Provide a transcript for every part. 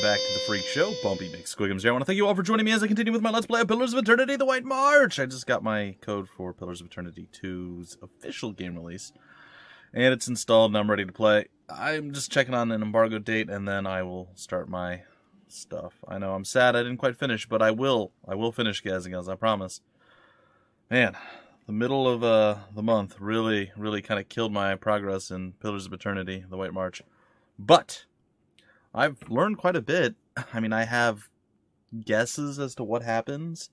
back to the Freak Show. Bumpy McSquigums here. I want to thank you all for joining me as I continue with my Let's Play of Pillars of Eternity: The White March. I just got my code for Pillars of Eternity 2's official game release, and it's installed and I'm ready to play. I'm just checking on an embargo date, and then I will start my stuff. I know I'm sad I didn't quite finish, but I will finish, guys and gals, I promise. Man, the middle of the month really kind of killed my progress in Pillars of Eternity: The White March. But I've learned quite a bit. I mean, I have guesses as to what happens,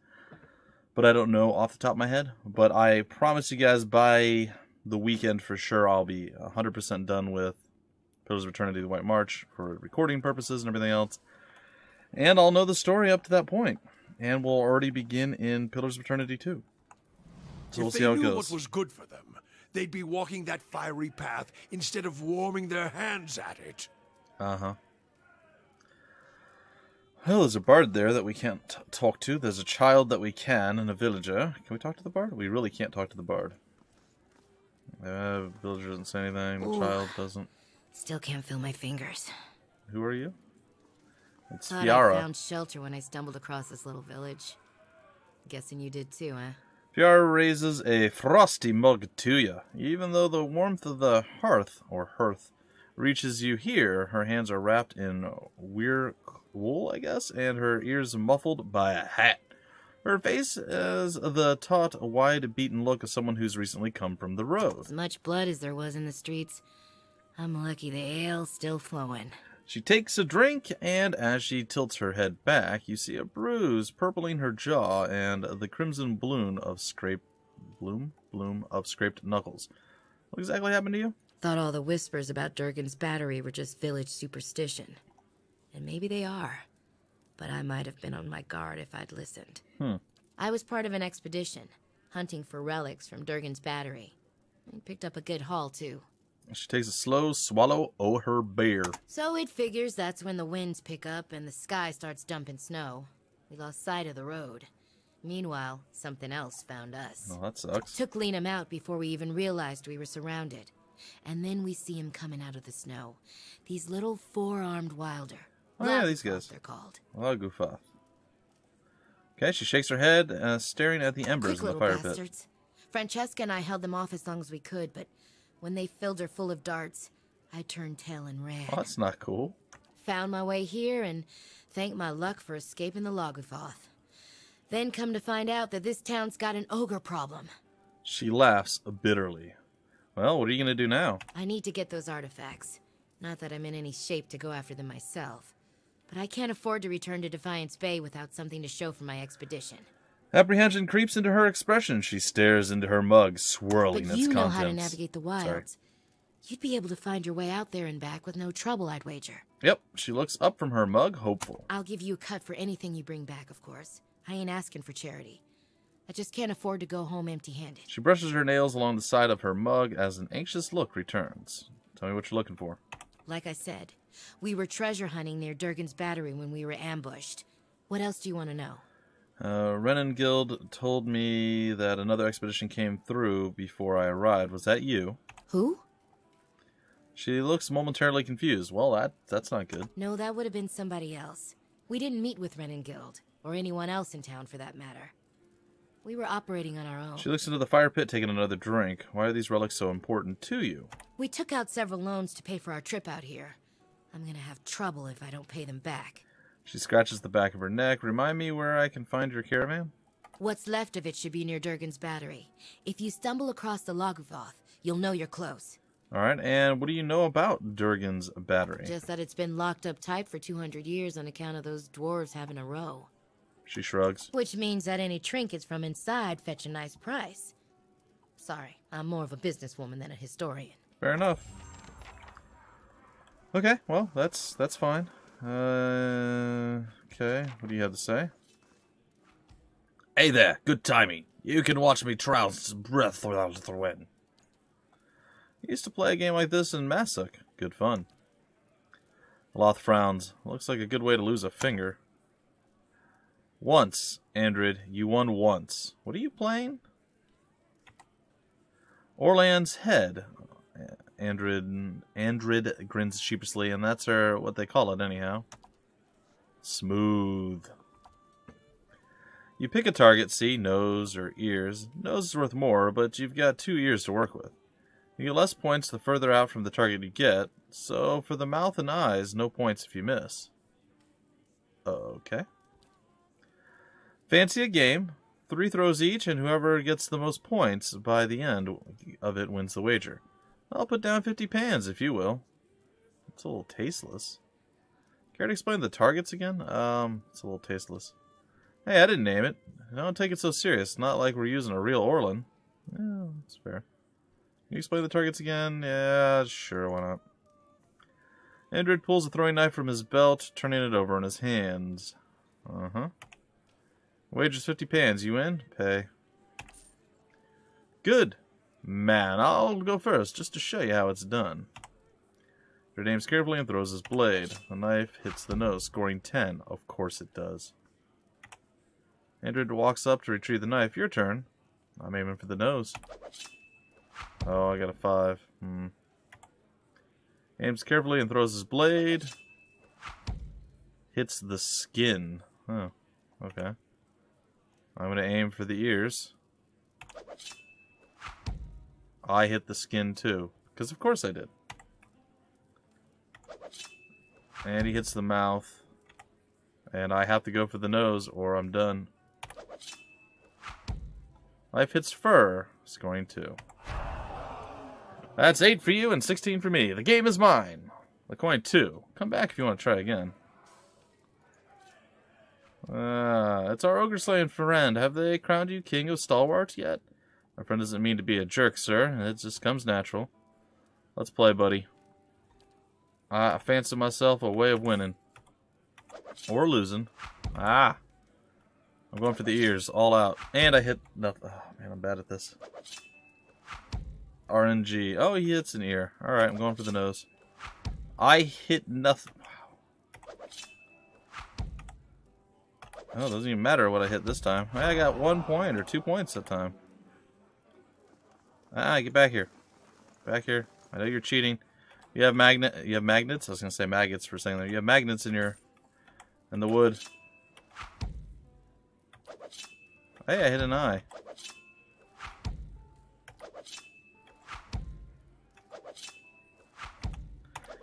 but I don't know off the top of my head. But I promise you guys by the weekend for sure I'll be 100% done with Pillars of Eternity: The White March for recording purposes and everything else. And I'll know the story up to that point. And we'll already begin in Pillars of Eternity 2. So we'll see how it goes. If they knew what was good for them, they'd be walking that fiery path instead of warming their hands at it. Uh-huh. Well, there's a bard there that we can't talk to. There's a child that we can, and a villager. Can we talk to the bard? We really can't talk to the bard. Villager doesn't say anything. The child doesn't. Still can't feel my fingers. Who are you? It's Thought Fiara. I found shelter when I stumbled across this little village. Guessing you did too, huh? Fiara raises a frosty mug to you. Even though the warmth of the hearth reaches you here, her hands are wrapped in weir wool, I guess, and her ears muffled by a hat. Her face has the taut, wide, beaten look of someone who's recently come from the road. As much blood as there was in the streets, I'm lucky the ale's still flowing. She takes a drink, and as she tilts her head back, you see a bruise purpling her jaw and the crimson bloom of scraped knuckles. What exactly happened to you? Thought all the whispers about Durgan's battery were just village superstition. And maybe they are. But I might have been on my guard if I'd listened. I was part of an expedition, hunting for relics from Durgan's battery. And picked up a good haul, too. She takes a slow swallow o' her beer. So it figures that's when the winds pick up and the sky starts dumping snow. We lost sight of the road. Meanwhile, something else found us. Oh, that sucks. Took Liam out before we even realized we were surrounded. And then we see him coming out of the snow. These little four-armed wilder. Oh yeah, these guys. They're called. Lagufath. Okay, she shakes her head, staring at the embers Quick in the fire little pit. bastards. Francesca and I held them off as long as we could, but when they filled her full of darts, I turned tail and ran. Oh, that's not cool. Found my way here and thanked my luck for escaping the Lagufath. Then come to find out that this town's got an ogre problem. She laughs bitterly. Well, what are you going to do now? I need to get those artifacts. Not that I'm in any shape to go after them myself. But I can't afford to return to Defiance Bay without something to show for my expedition. Apprehension creeps into her expression. She stares into her mug, swirling But its you know contents. how to navigate the wilds. You'd be able to find your way out there and back with no trouble, I'd wager. Yep, she looks up from her mug, hopeful. I'll give you a cut for anything you bring back, of course. I ain't asking for charity. I just can't afford to go home empty-handed. She brushes her nails along the side of her mug as an anxious look returns. Tell me what you're looking for. Like I said, we were treasure hunting near Durgan's battery when we were ambushed. What else do you want to know? Renengild told me that another expedition came through before I arrived. Was that you? Who? She looks momentarily confused. Well, that's not good. No, that would have been somebody else. We didn't meet with Renengild, or anyone else in town for that matter. We were operating on our own. She looks into the fire pit, taking another drink. Why are these relics so important to you? We took out several loans to pay for our trip out here. I'm gonna have trouble if I don't pay them back. She scratches the back of her neck. Remind me where I can find your caravan? What's left of it should be near Durgan's battery. If you stumble across the Lagufath, you'll know you're close. Alright, and what do you know about Durgan's battery? Just that it's been locked up tight for 200 years on account of those dwarves having a row. She shrugs. Which means that any trinkets from inside fetch a nice price. Sorry, I'm more of a businesswoman than a historian. Fair enough. Okay, well, that's fine. Okay, what do you have to say? Hey there, good timing. You can watch me trounce breath without throwing. I used to play a game like this in Masuk. Good fun. Loth frowns. Looks like a good way to lose a finger. Once, Andrid, you won once. What are you playing? Orlan's head. Andrid grins sheepishly, and that's what they call it anyhow. Smooth. You pick a target, see, nose or ears. Nose is worth more, but you've got 2 ears to work with. You get less points the further out from the target you get, so for the mouth and eyes, no points if you miss. Okay. Fancy a game. 3 throws each, and whoever gets the most points by the end of it wins the wager. I'll put down 50 pans, if you will. It's a little tasteless. Care to explain the targets again? It's a little tasteless. Hey, I didn't name it. Don't take it so serious. Not like we're using a real Orlin. Yeah, that's fair. Can you explain the targets again? Yeah, sure, why not? Andred pulls a throwing knife from his belt, turning it over in his hands. Uh-huh. Wager's 50 pans. You in? Pay. Good. Man, I'll go first, just to show you how it's done. Andred aims carefully and throws his blade. The knife hits the nose, scoring 10. Of course it does. Andred walks up to retrieve the knife. Your turn. I'm aiming for the nose. Oh, I got a 5. Aims carefully and throws his blade. Hits the skin. Oh, okay. I'm going to aim for the ears. I hit the skin too. Because of course I did. And he hits the mouth. And I have to go for the nose or I'm done. Life hits fur. Scoring 2. That's 8 for you and 16 for me. The game is mine. The coin 2. Come back if you want to try again. It's our ogre slaying friend. Have they crowned you king of stalwart yet? My friend doesn't mean to be a jerk, sir. It just comes natural. Let's play, buddy. I fancy myself a way of winning. Or losing. I'm going for the ears, all out. And I hit nothing. Oh, man, I'm bad at this. RNG. Oh, he hits an ear. Alright, I'm going for the nose. I hit nothing. Wow. Oh, it doesn't even matter what I hit this time. I got 1 point or 2 points that time. Get back here. Back here. I know you're cheating. You have magnets? I was gonna say maggots for saying that. You have magnets in the wood. Hey, I hit an eye.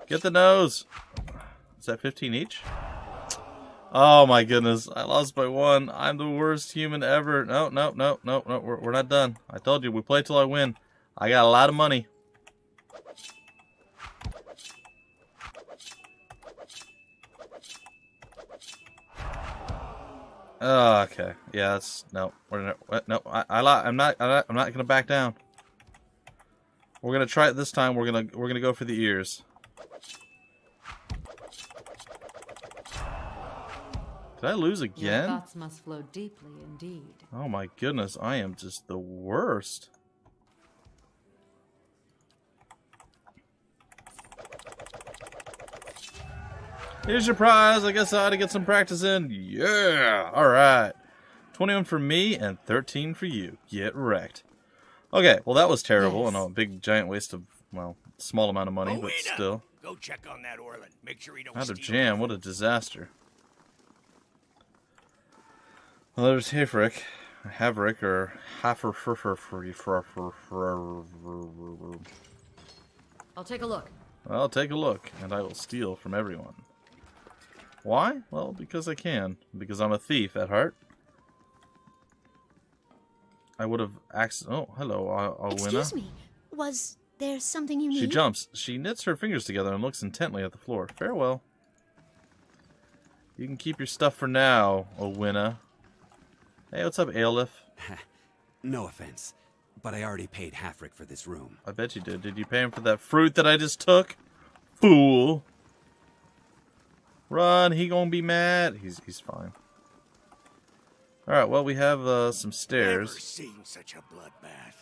Get the nose. Is that 15 each? Oh my goodness, I lost by 1. I'm the worst human ever. No, we're not done. I told you, we play till I win. I got a lot of money. Oh, okay. Yeah, that's no. I'm not gonna back down. We're gonna try it this time. We're gonna go for the ears. Did I lose again? Your thoughts must flow deeply indeed. Oh my goodness, I am just the worst. Here's your prize. I guess I ought to get some practice in. Yeah! Alright. 21 for me and 13 for you. Get wrecked. Okay, well that was terrible and a big giant waste of, well, small amount of money, but still. Go check on that Orlin. Make sure he don't Out of jam, what a disaster. Well, there's Haverick, or I'll take a look. I'll take a look, and I will steal from everyone. Why? Well, because I can. Because I'm a thief at heart. I would have oh, hello, Alwina. Excuse me. Was there something you need? She jumps. She knits her fingers together and looks intently at the floor. Farewell. You can keep your stuff for now, Owina. Hey, what's up, Aelif? No offense, but I already paid Haverick for this room. I bet you did. Did you pay him for that fruit that I just took? Fool. Run, he gonna be mad. He's fine. Alright, well, we have some stairs. Never seen such a bloodbath.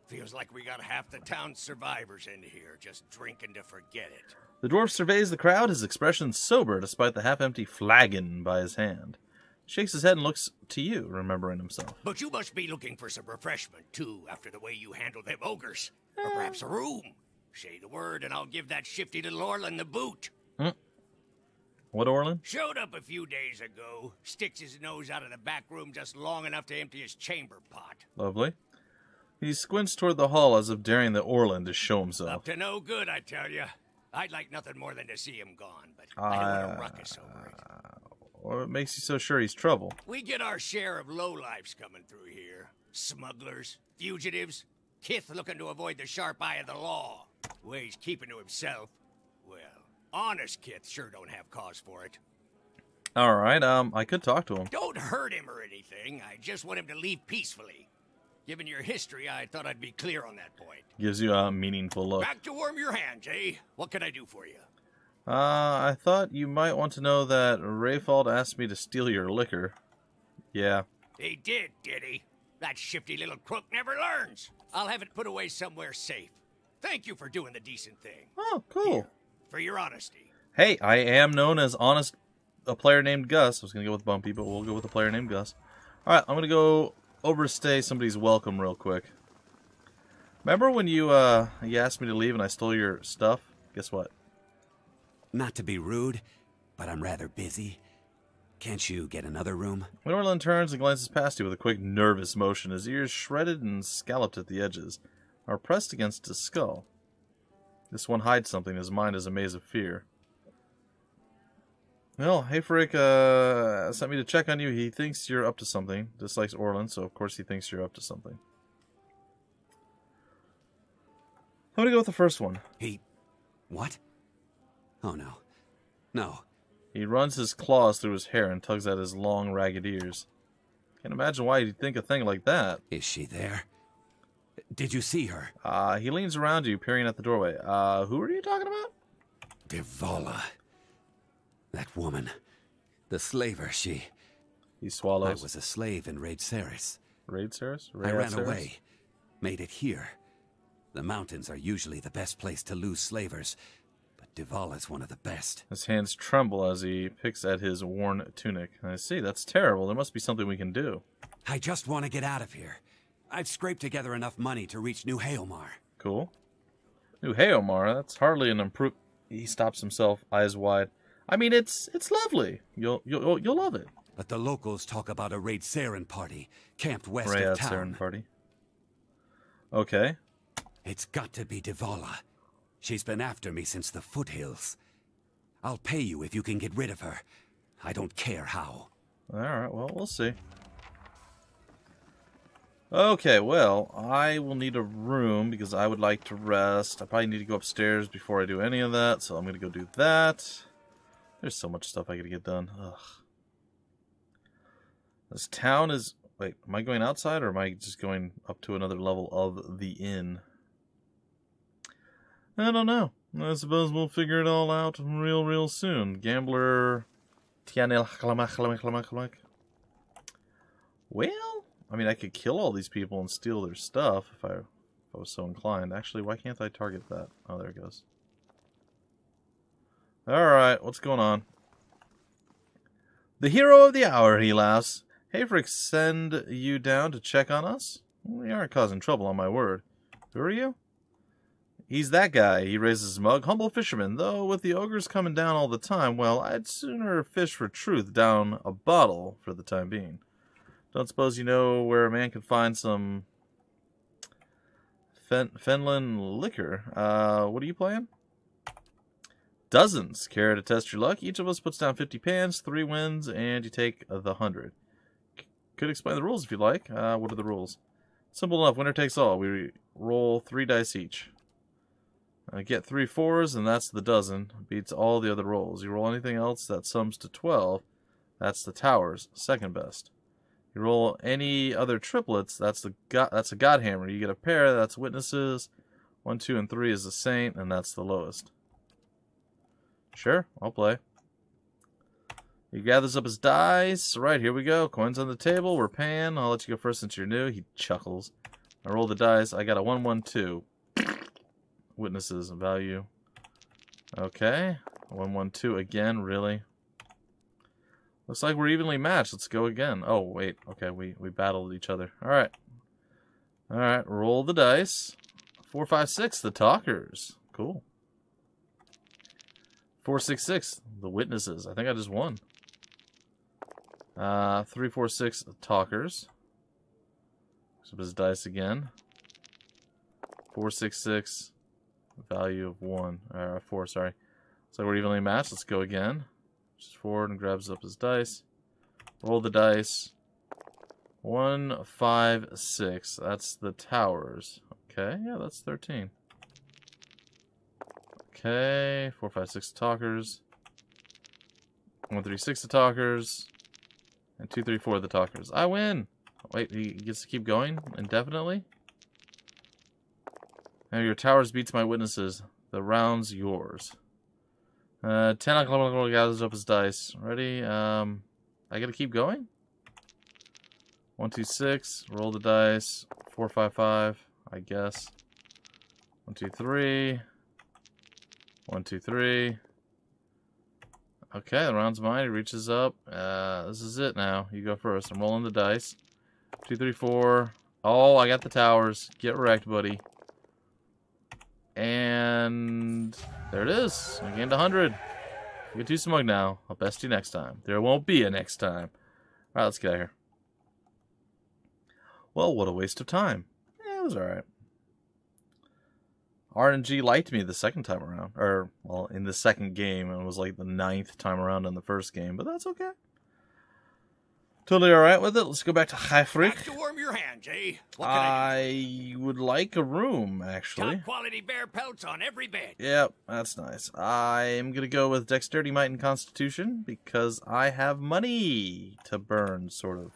Feels like we got half the town's survivors in here, just drinking to forget it. The dwarf surveys the crowd, his expression sober despite the half-empty flagon by his hand. He shakes his head and looks to you, remembering himself. But you must be looking for some refreshment, too, after the way you handled them ogres. Or perhaps a room. Say the word, and I'll give that shifty little Orlin the boot. What Orland? Showed up a few days ago. Sticks his nose out of the back room just long enough to empty his chamber pot. Lovely. He squints toward the hall as if daring the Orland to show himself. Up to no good, I tell you. I'd like nothing more than to see him gone, but I don't want a ruckus over it. What makes you so sure he's trouble? We get our share of lowlifes coming through here. Smugglers, fugitives, Kith looking to avoid the sharp eye of the law. Way he's keeping to himself. Well, honest Kith sure don't have cause for it. Alright, I could talk to him. Don't hurt him or anything. I just want him to leave peacefully. Given your history, I thought I'd be clear on that point. Gives you a meaningful look. Back to warm your hands, eh? What can I do for you? I thought you might want to know that Rayfald asked me to steal your liquor. Yeah. He did he? That shifty little crook never learns. I'll have it put away somewhere safe. Thank you for doing the decent thing. Oh, cool. Here, for your honesty. Hey, I am known as a player named Gus. I was going to go with Bumpy, but we'll go with a player named Gus. Alright, I'm going to go overstay somebody's welcome real quick. Remember when you asked me to leave and I stole your stuff? Guess what? Not to be rude, but I'm rather busy. Can't you get another room? Orland turns and glances past you with a quick, nervous motion. His ears shredded and scalloped at the edges are pressed against his skull. This one hides something. His mind is a maze of fear. Well, Hayfrick sent me to check on you. He thinks you're up to something. Dislikes Orland, so of course he thinks you're up to something. I'm gonna go with the first one. He... what? Oh, no. No. He runs his claws through his hair and tugs at his long, ragged ears. Can't imagine why he'd think a thing like that. Is she there? Did you see her? He leans around you, peering at the doorway. Who are you talking about? Devala. That woman. The slaver, she... He swallows. I was a slave in Raid Ceres. Raid Ceres? I ran away. Made it here. The mountains are usually the best place to lose slavers, but Devala's one of the best. His hands tremble as he picks at his worn tunic. I see, that's terrible. There must be something we can do. I just want to get out of here. I've scraped together enough money to reach New Haomar. Cool. New Haomar? That's hardly an improve... He stops himself, eyes wide. I mean, it's lovely. You'll love it. But the locals talk about a Raid Saren party camped west Raid of town. Saren party. Okay. It's got to be Devala. She's been after me since the foothills. I'll pay you if you can get rid of her. I don't care how. Alright, well, we'll see. Okay, well, I will need a room because I would like to rest. I probably need to go upstairs before I do any of that, so I'm going to go do that. There's so much stuff I got to get done. Ugh. This town is... Wait, am I going outside or am I just going up to another level of the inn? I don't know. I suppose we'll figure it all out real soon. Gambler... Well, I mean, I could kill all these people and steal their stuff if I was so inclined. Actually, why can't I target that? Oh, there it goes. Alright, what's going on? The hero of the hour, he laughs. Hayfrick send you down to check on us? We aren't causing trouble, on my word. Who are you? He's that guy. He raises his mug. Humble fisherman. Though with the ogres coming down all the time, well, I'd sooner fish for truth down a bottle for the time being. Don't suppose you know where a man can find some Fenland liquor. What are you playing? Dozens. Care to test your luck? Each of us puts down 50 pans, 3 wins, and you take the 100. Could explain the rules if you like. What are the rules? Simple enough. Winner takes all. We roll 3 dice each. Get 3 4s, and that's the dozen. Beats all the other rolls. You roll anything else that sums to 12. That's the towers. Second best. You roll any other triplets. That's a god hammer. You get a pair. That's witnesses. 1, 2, and 3 is a saint, and that's the lowest. Sure, I'll play. He gathers up his dice. Right, here we go. Coins on the table. We're paying. I'll let you go first since you're new. He chuckles. I roll the dice. I got a 1, 1, 2. Witnesses value. Okay. 1, 1, 2 again. Really? Looks like we're evenly matched. Let's go again. Oh, wait. Okay, we battled each other. Alright. Alright, roll the dice. 4, 5, 6. The talkers. Cool. 466, the witnesses. I think I just won. 346 talkers. Up his dice again. 466, value of 1. 4, sorry. So we're evenly matched. Let's go again. Just forward and grabs up his dice. Roll the dice. 1, 5, 6. That's the towers. Okay, yeah, that's 13. Okay, 4, 5, 6 talkers. 1, 3, 6 the talkers. And 2, 3, 4 the talkers. I win! Wait, he gets to keep going indefinitely? Now your towers beats my witnesses. The round's yours. 10 o'clock gathers up his dice. Ready? I gotta keep going? 1, 2, 6. Roll the dice. 4, 5, 5. I guess. 1, 2, 3. 1, 2, 3. Okay, the round's mine. He reaches up. This is it now. You go first. I'm rolling the dice. 2, 3, 4. Oh, I got the towers. Get wrecked, buddy. And there it is. I gained 100. You get too smug now. I'll best you next time. There won't be a next time. Alright, let's get out of here. Well, what a waste of time. Yeah, it was alright. RNG liked me the second time around. Or, well, in the second game. It was like the 9th time around in the first game. But that's okay. Totally alright with it. Let's go back to Hyfric. Have to warm your hands, eh? What can I would like a room, actually. Top quality bear pelts on every bed. Yep, that's nice. I'm going to go with Dexterity, Might, and Constitution because I have money to burn, sort of.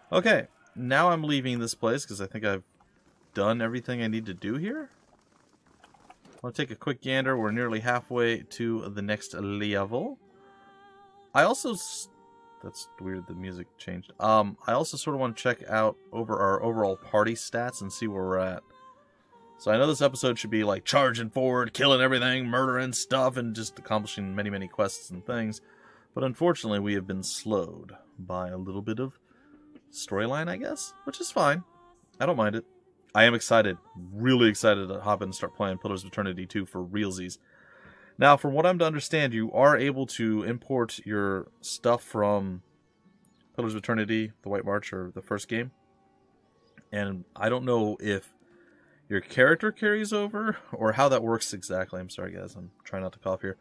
Okay, now I'm leaving this place because I think I've done everything I need to do here. I'll take a quick gander. We're nearly halfway to the next level. I also... That's weird, the music changed. I also sort of want to check out over our overall party stats and see where we're at. So I know this episode should be like charging forward, killing everything, murdering stuff, and just accomplishing many, many quests and things. But unfortunately, we have been slowed by a little bit of storyline, I guess, which is fine. I don't mind it. I am excited, really excited to hop in and start playing Pillars of Eternity 2 for realsies. Now, from what I'm to understand, you are able to import your stuff from Pillars of Eternity, the White March, or the first game. And I don't know if your character carries over, or how that works exactly. I'm sorry, guys. I'm trying not to cough here.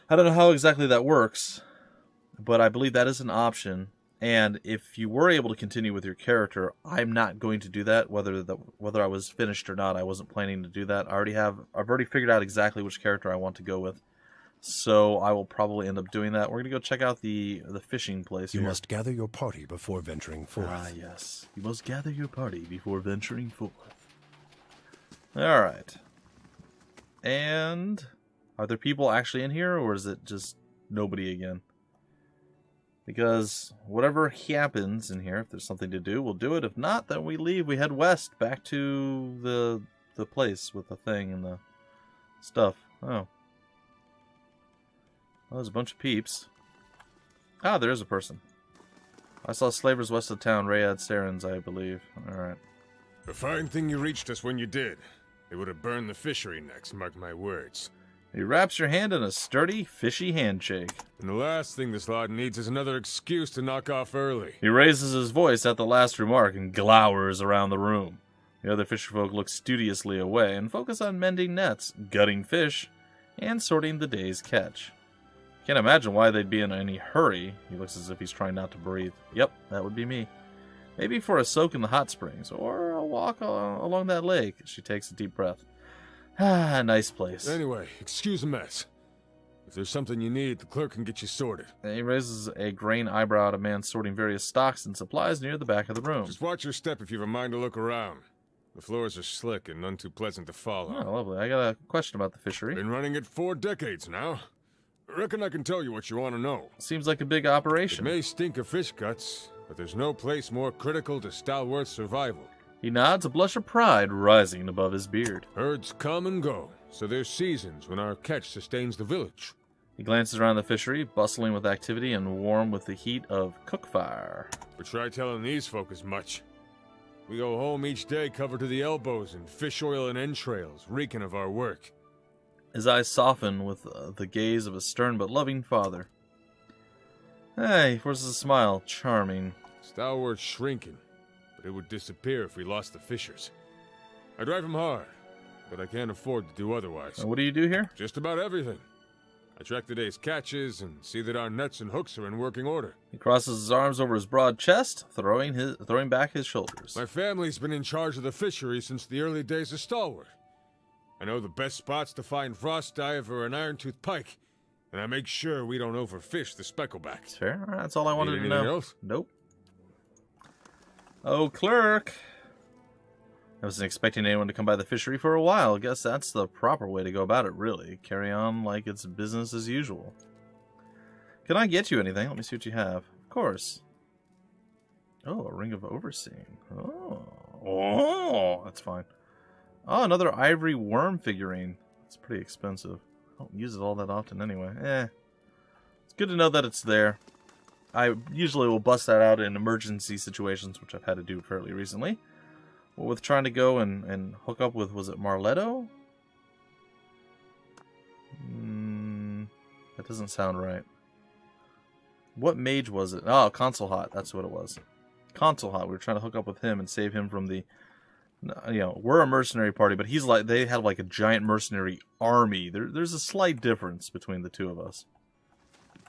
I don't know how exactly that works, but I believe that is an option. And if you were able to continue with your character, I'm not going to do that. Whether I was finished or not, I wasn't planning to do that. I've already figured out exactly which character I want to go with, so I will probably end up doing that. We're gonna go check out the fishing place. You here. must gather your party before venturing forth. Ah, yes. You must gather your party before venturing forth. All right. And are there people actually in here, or is it just nobody again? Because whatever happens in here, if there's something to do, we'll do it. If not, then we leave. We head west, back to the place with the thing and the stuff. Oh. Well, there's a bunch of peeps. Ah, there is a person. I saw slavers west of town, Rayad Sarens, I believe. Alright. A fine thing you reached us when you did. They would have burned the fishery next, mark my words. He wraps your hand in a sturdy, fishy handshake. And the last thing this lot needs is another excuse to knock off early. He raises his voice at the last remark and glowers around the room. The other fisherfolk look studiously away and focus on mending nets, gutting fish, and sorting the day's catch. Can't imagine why they'd be in any hurry. He looks as if he's trying not to breathe. Yep, that would be me. Maybe for a soak in the hot springs, or a walk along that lake. She takes a deep breath. Ah, nice place. Anyway, excuse the mess. If there's something you need, the clerk can get you sorted. And he raises a grain eyebrow at a man sorting various stocks and supplies near the back of the room. Just watch your step if you have a mind to look around. The floors are slick and none too pleasant to follow. Oh, lovely. I got a question about the fishery. Been running it 4 decades now. Reckon I can tell you what you want to know. Seems like a big operation. It may stink of fish guts, but there's no place more critical to stalwart survival. He nods, a blush of pride rising above his beard. Herds come and go, so there's seasons when our catch sustains the village. He glances around the fishery, bustling with activity and warm with the heat of cook fire. But try telling these folk as much. We go home each day covered to the elbows in fish oil and entrails, reeking of our work. His eyes soften with the gaze of a stern but loving father. Hey, he forces a smile. Charming. Stalwart's shrinking, but it would disappear if we lost the fishers. I drive him hard, but I can't afford to do otherwise. And what do you do here? Just about everything. I track the day's catches and see that our nets and hooks are in working order. He crosses his arms over his broad chest, throwing back his shoulders. My family's been in charge of the fishery since the early days of Stalwart. I know the best spots to find frost diver and iron-tooth pike, and I make sure we don't overfish the specklebacks. Fair. All right, that's all I wanted to know. Anything else? Nope. Oh, clerk. I wasn't expecting anyone to come by the fishery for a while. Guess that's the proper way to go about it, really. Carry on like it's business as usual. Can I get you anything? Let me see what you have. Of course. Oh, a ring of overseeing. Oh, that's fine. Oh, another ivory worm figurine. It's pretty expensive. I don't use it all that often anyway. It's good to know that it's there. I usually will bust that out in emergency situations, which I've had to do fairly recently. Well, with trying to go and hook up with, was it Marletto? That doesn't sound right. What mage was it? Oh, Consul Hot. That's what it was. Consul Hot. We were trying to hook up with him and save him from the... You know, we're a mercenary party, but he's like... They have like a giant mercenary army. There's a slight difference between the two of us.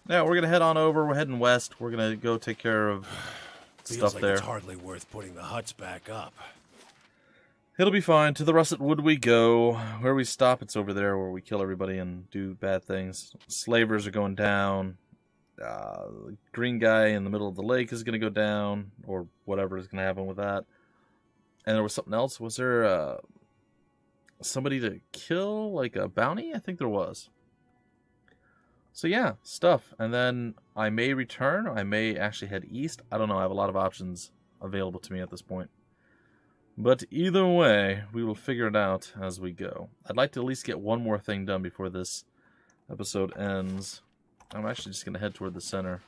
Yeah, we're going to head on over. We're heading west. We're going to go take care of stuff like there. It's hardly worth putting the huts back up. It'll be fine. To the russet wood we go. Where we stop, it's over there where we kill everybody and do bad things. Slavers are going down. The green guy in the middle of the lake is going to go down. Or whatever is going to happen with that. And there was something else. Was there somebody to kill? Like a bounty? I think there was. So yeah, stuff. And then I may return. I may actually head east. I don't know. I have a lot of options available to me at this point. But either way, we will figure it out as we go. I'd like to at least get one more thing done before this episode ends. I'm actually just going to head toward the center.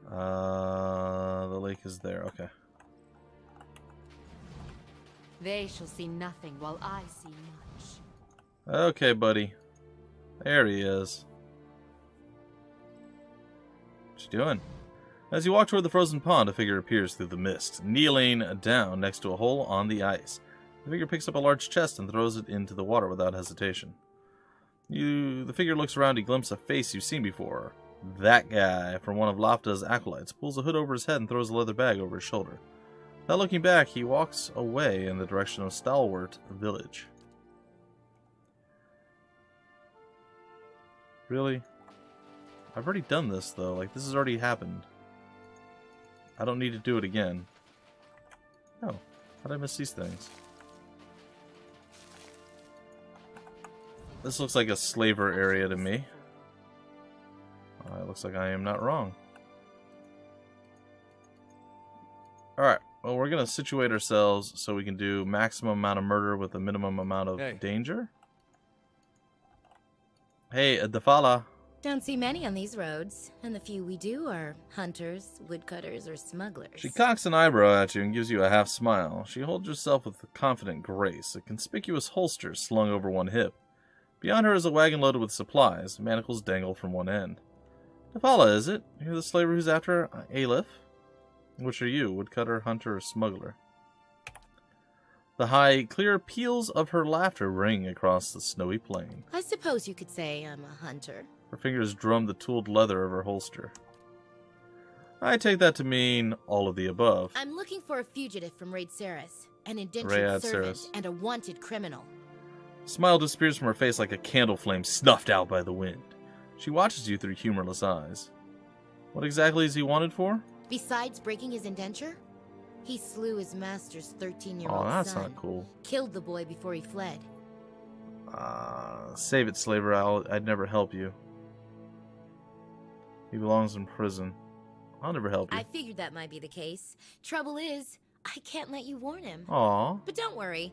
The lake is there. Okay. They shall see nothing while I see much. Okay, buddy. There he is. What you doing? As you walk toward the frozen pond, a figure appears through the mist, kneeling down next to a hole on the ice. The figure picks up a large chest and throws it into the water without hesitation. The figure looks around, he glimpses a face you've seen before. That guy from one of Lafta's acolytes pulls a hood over his head and throws a leather bag over his shoulder. Without looking back, he walks away in the direction of Stalwart Village. Really? I've already done this, though. Like, this has already happened. I don't need to do it again. Oh, how'd I miss these things? This looks like a slaver area to me. It looks like I am not wrong. Alright, well, we're going to situate ourselves so we can do maximum amount of murder with a minimum amount of danger. Hey, Deadfire. Don't see many on these roads, and the few we do are hunters, woodcutters, or smugglers. She cocks an eyebrow at you and gives you a half smile. She holds herself with a confident grace, a conspicuous holster slung over one hip. Beyond her is a wagon loaded with supplies. Manacles dangle from one end. Deadfire, is it? You're the slaver who's after Aleph? Which are you, woodcutter, hunter, or smuggler? The high, clear peals of her laughter ring across the snowy plain. I suppose you could say I'm a hunter. Her fingers drum the tooled leather of her holster. I take that to mean all of the above. I'm looking for a fugitive from Raid Saris, an indentured servant, and a wanted criminal. A smile disappears from her face like a candle flame snuffed out by the wind. She watches you through humorless eyes. What exactly is he wanted for? Besides breaking his indenture, he slew his master's 13-year-old son. Oh, that's not cool. Killed the boy before he fled. Save it, slaver. I'd never help you. He belongs in prison. I'll never help you. I figured that might be the case. Trouble is, I can't let you warn him. Aw. But don't worry.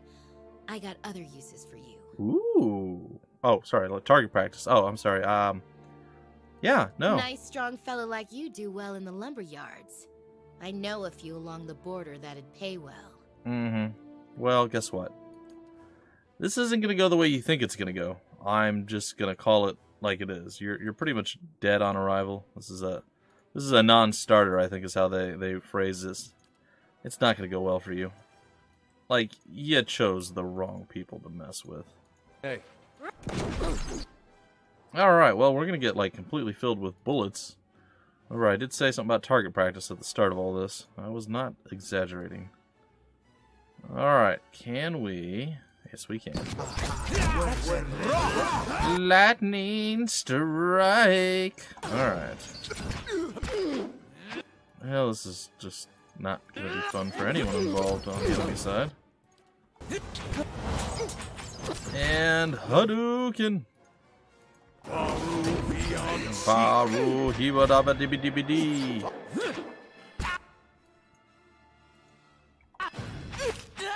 I got other uses for you. Ooh. Oh, sorry. Target practice. Oh, I'm sorry. Yeah, no. Nice, strong fellow like you do well in the lumber yards. I know a few along the border that'd pay well. Mm-hmm. Well, guess what? This isn't going to go the way you think it's going to go. I'm just going to call it like it is. You're pretty much dead on arrival. This is a non-starter, I think is how they phrase this. It's not going to go well for you. Like, you chose the wrong people to mess with. Hey. Alright, well, we're going to get, like, completely filled with bullets. Alright, I did say something about target practice at the start of all this. I was not exaggerating. Alright, can we... Yes, we can. Lightning strike! Alright. Well, this is just not going to be fun for anyone involved on the enemy side. And Hadouken! Baru hiwa daba dibi dibi dee.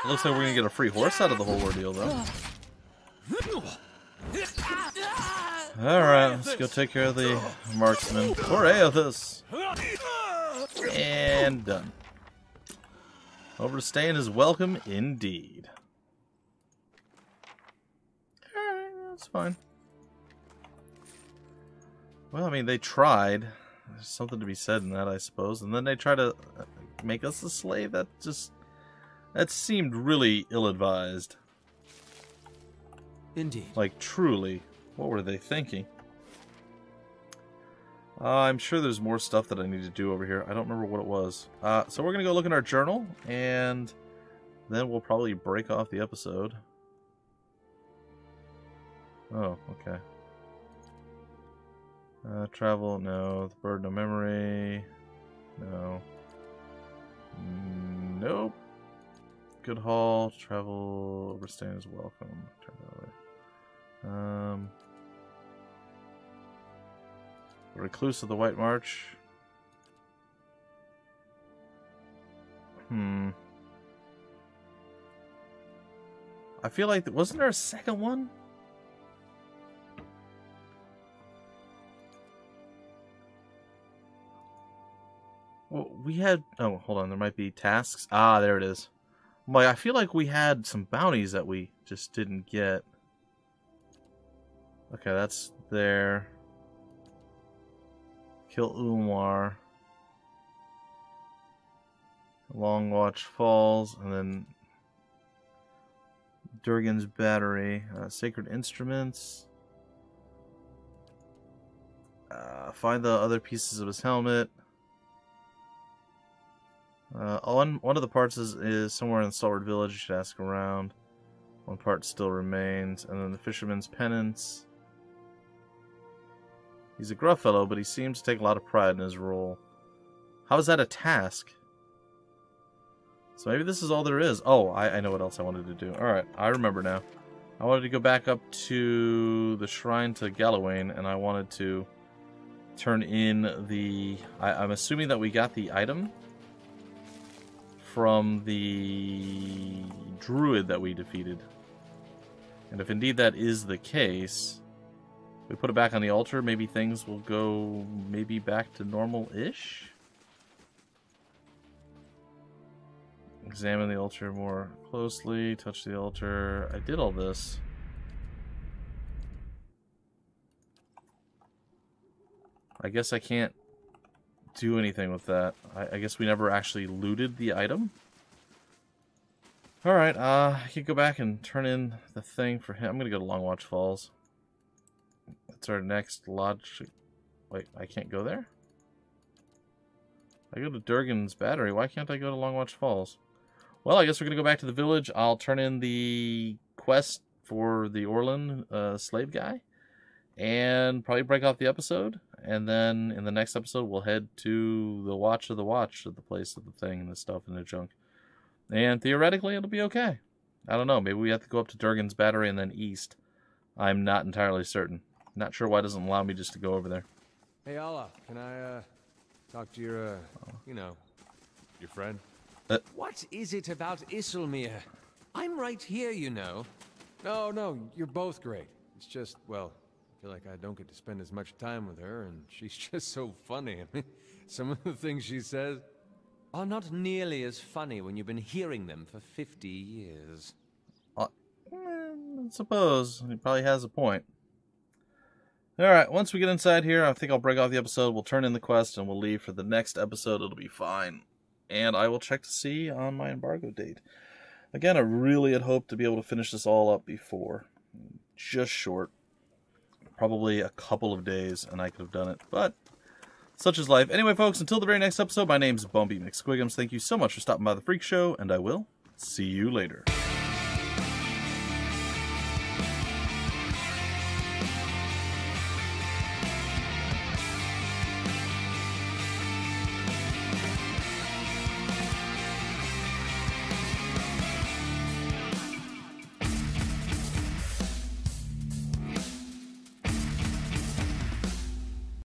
Looks like we're gonna get a free horse out of the whole ordeal, though. Alright, let's go take care of the marksman. Hooray of this! And done. Overstaying is welcome indeed. Alright, that's fine. Well, I mean, they tried. There's something to be said in that, I suppose. And then they try to make us a slave? That seemed really ill-advised. Indeed. Like, truly. What were they thinking? I'm sure there's more stuff that I need to do over here. I don't remember what it was. So we're going to go look in our journal, and then we'll probably break off the episode. Oh, okay. Travel, no. The bird, no memory. No. Nope. Good haul. Travel, overstaying is welcome. Turn that way. Recluse of the White March. I feel like... Wasn't there a second one? Well, we had... Oh, hold on. There might be tasks. Ah, there it is. Like, I feel like we had some bounties that we just didn't get. Okay, that's there. Kill Umar. Long Watch Falls, and then Durgan's Battery. Sacred Instruments. Find the other pieces of his helmet. One of the parts is somewhere in Stalwart Village. You should ask around. One part still remains. And then the Fisherman's Penance. He's a gruff fellow, but he seems to take a lot of pride in his role. How is that a task? So maybe this is all there is. Oh, I know what else I wanted to do. Alright, I remember now. I wanted to go back up to the shrine to Gallowayne, and I wanted to turn in the... I'm assuming that we got the item from the druid that we defeated. And if indeed that is the case, we put it back on the altar, maybe things will go maybe back to normal-ish? Examine the altar more closely, touch the altar. I did all this. I guess I can't do anything with that. I guess we never actually looted the item. Alright, I can go back and turn in the thing for him. I'm gonna go to Long Watch Falls. That's our next lodge. Wait, I can't go there? I go to Durgan's Battery. Why can't I go to Long Watch Falls? Well, I guess we're gonna go back to the village. I'll turn in the quest for the Orlin slave guy. And probably break off the episode. And then in the next episode, we'll head to the Watch of the place of the thing and the stuff and the junk. And theoretically, it'll be okay. I don't know. Maybe we have to go up to Durgan's Battery and then east. I'm not entirely certain. Not sure why it doesn't allow me just to go over there. Hey, Allah, can I, talk to your, you know, your friend? What is it about Isilmir? I'm right here, you know. No, you're both great. It's just, well, I feel like I don't get to spend as much time with her, and she's just so funny. I mean, some of the things she says. are not nearly as funny when you've been hearing them for 50 years. I suppose. He probably has a point. Alright, once we get inside here, I think I'll break off the episode. We'll turn in the quest and we'll leave for the next episode. It'll be fine. And I will check to see on my embargo date. Again, I really had hoped to be able to finish this all up before. Just short. Probably a couple of days and I could have done it. But such is life. Anyway, folks, until the very next episode, my name's Bumpy McSquigums. Thank you so much for stopping by the Freak Show, and I will see you later.